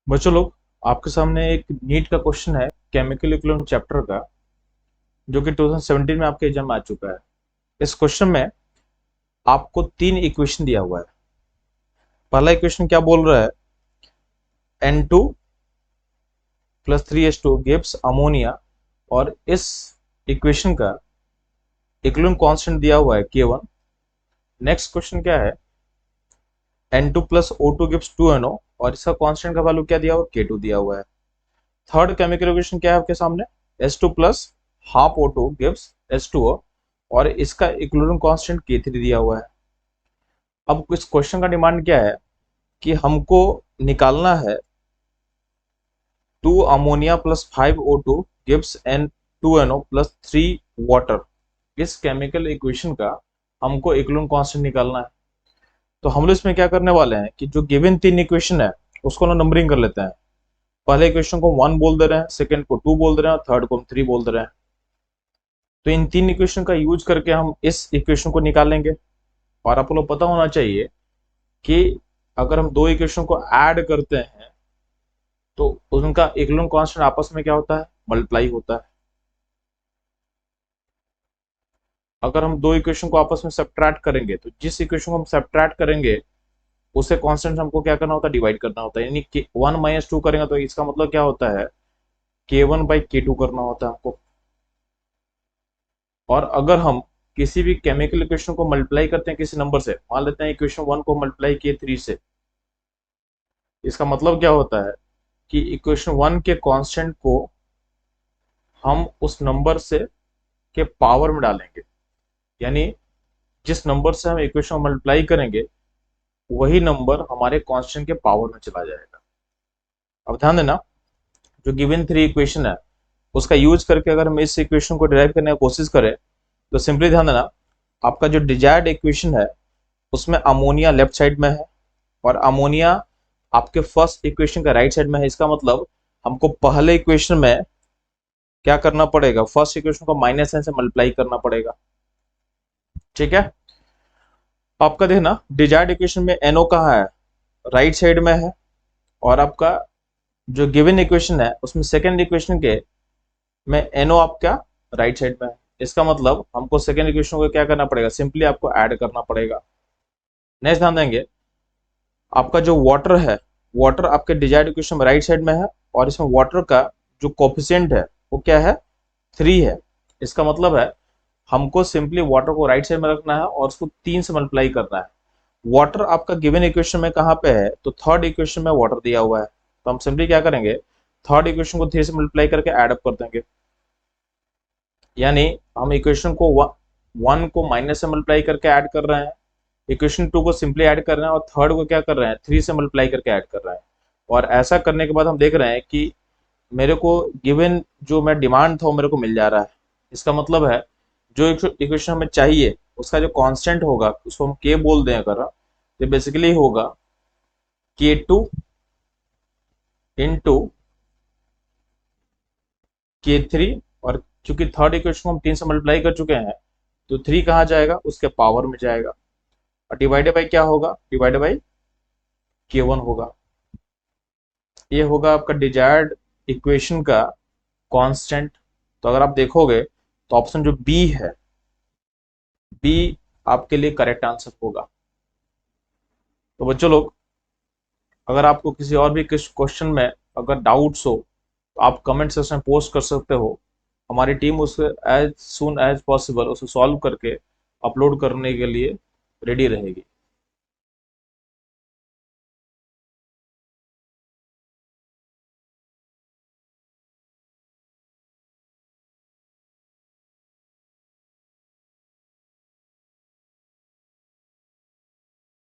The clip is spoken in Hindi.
बच्चों लोग, आपके सामने एक नीट का क्वेश्चन है केमिकल इक्विवेलेंट चैप्टर का, जो कि 2017 में आपके एग्जाम में आ चुका है। इस क्वेश्चन में आपको तीन इक्वेशन दिया हुआ है। पहला इक्वेशन क्या बोल रहा है? N2 plus 3H2 gives ammonia, और इस इक्वेशन का इक्विवेलेंट कांस्टेंट दिया हुआ है K1। नेक्स्ट क्वेश्चन क्या है? N2 plus O2 gives 2NO, और इसका कांस्टेंट का वैल्यू क्या दिया हुआ है? K2 दिया हुआ है। थर्ड केमिकल इक्वेशन क्या है आपके सामने? H2 plus half O2 gives H2O, और इसका इक्विवेलेंट कांस्टेंट K3 दिया हुआ है। अब इस क्वेश्चन का डिमांड क्या है कि हमको निकालना है 2 ammonia plus 5O2 gives N2NO plus 3 water. इस केमिकल इक्वेशन का हमको इक्विवेलेंट कांस्टेंट निकालना है। तो हम लोग इसमें क्या करने वाले हैं कि जो गिवन तीन इक्वेशन है उसको ना नंबरिंग कर लेते हैं। पहले इक्वेशन को 1 बोल दे रहे हैं, सेकंड को 2 बोल दे रहे हैं, और थर्ड को हम 3 बोल दे रहे हैं। तो इन तीन इक्वेशन का यूज करके हम इस इक्वेशन को निकालेंगे। और आप लोग पता होना चाहिए कि अगर हम दो इक्वेशन को ऐड करते हैं तो उनका इक्विवेलेंट कांस्टेंट आपस में क्या होता है? मल्टीप्लाई होता है। अगर हम दो इक्वेशन को आपस में सब्ट्रैक्ट करेंगे तो जिस इक्वेशन को हम सब्ट्रैक्ट करेंगे उसे कांस्टेंट हमको क्या करना होता है? डिवाइड करना होता है। यानी 1 माइनस 2 करेंगे तो इसका मतलब क्या होता है? K1/K2 करना होता है हमको। और अगर हम किसी भी केमिकल इक्वेशन को मल्टीप्लाई करते हैं किसी नंबर से, मान लेते हैं इक्वेशन 1 को मल्टीप्लाई किए 3 से, इसका मतलब क्या होता है कि इक्वेशन 1 के कांस्टेंट को हम उस नंबर से के पावर में डालेंगे। यानी जिस नंबर से हम इक्वेशन मल्टीप्लाई करेंगे वही नंबर हमारे कांस्टेंट के पावर में चला जाएगा। अब ध्यान देना, जो गिवन थ्री इक्वेशन है उसका यूज करके अगर हम इस इक्वेशन को डिराइव करने की कोशिश करें तो सिंपली ध्यान देना, आपका जो डिजायर्ड इक्वेशन है उसमें अमोनिया लेफ्ट साइड में है और अमोनिया आपके फर्स्ट इक्वेशन का राइट साइड में है। इसका मतलब हमको पहले इक्वेशन में क्या करना पड़ेगा? फर्स्ट इक्वेशन को माइनस साइन से मल्टीप्लाई करना पड़ेगा। ठीक है, आपका देखना डिजायर्ड इक्वेशन में NO कहाँ है? राइट साइड में है। और आपका जो गिवन इक्वेशन है उसमें सेकेंड इक्वेशन के में NO आपका राइट साइड में है। इसका मतलब हमको सेकेंड इक्वेशन को क्या करना पड़ेगा? सिंपली आपको ऐड करना पड़ेगा। नेक्स्ट ध्यान देंगे, आपका जो वाटर है, वाटर आपके डिजायर्ड इक्वेशन में राइट साइड में है, और इसमें वाटर का जो कोफिशिएंट है वो क्या है? 3 है। इसका मतलब है हमको सिंपली वाटर को राइट साइड में रखना है और उसको 3 से मल्टीप्लाई करना है। वाटर आपका गिवन इक्वेशन में कहाँ पे है? तो थर्ड इक्वेशन में वाटर दिया हुआ है। तो हम सिंपली क्या करेंगे? थर्ड इक्वेशन को 3 से मल्टीप्लाई करके ऐड अप कर देंगे। यानी हम इक्वेशन को 1 को माइनस से मल्टीप्लाई करके ऐड कर रहे हैं, इक्वेशन 2 को सिंपली ऐड कर रहे हैं, और थर्ड को क्या कर रहे हैं? 3 से मल्टीप्लाई करके ऐड कर रहे हैं। और ऐसा करने के बाद हम देख रहे हैं कि मेरे को गिवन जो मैं डिमांड था वो मेरे को मिल जा रहा है। इसका मतलब है जो इक्वेशन हमें चाहिए उसका जो कांस्टेंट होगा उसको हम K बोल दें अगर, तो बेसिकली होगा K2 इंटू K3, और क्योंकि थर्ड इक्वेशन को हम 3 से मल्टीप्लाई कर चुके हैं तो 3 कहाँ जाएगा? उसके पावर में जाएगा, और डिवाइडेड बाई क्या होगा? डिवाइडेड बाई K1 होगा। ये होगा आपका डिजायर्ड इक्वेशन का कांस्टेंट। तो अगर आप देखोगे तो ऑप्शन जो बी है, बी आपके लिए करेक्ट आंसर होगा। तो बच्चों लोग, अगर आपको किसी और भी किस क्वेश्चन में अगर डाउट्स हो तो आप कमेंट सेक्शन में पोस्ट कर सकते हो। हमारी टीम उसे एज सुन एज पॉसिबल उसे सॉल्व करके अपलोड करने के लिए रेडी रहेगी।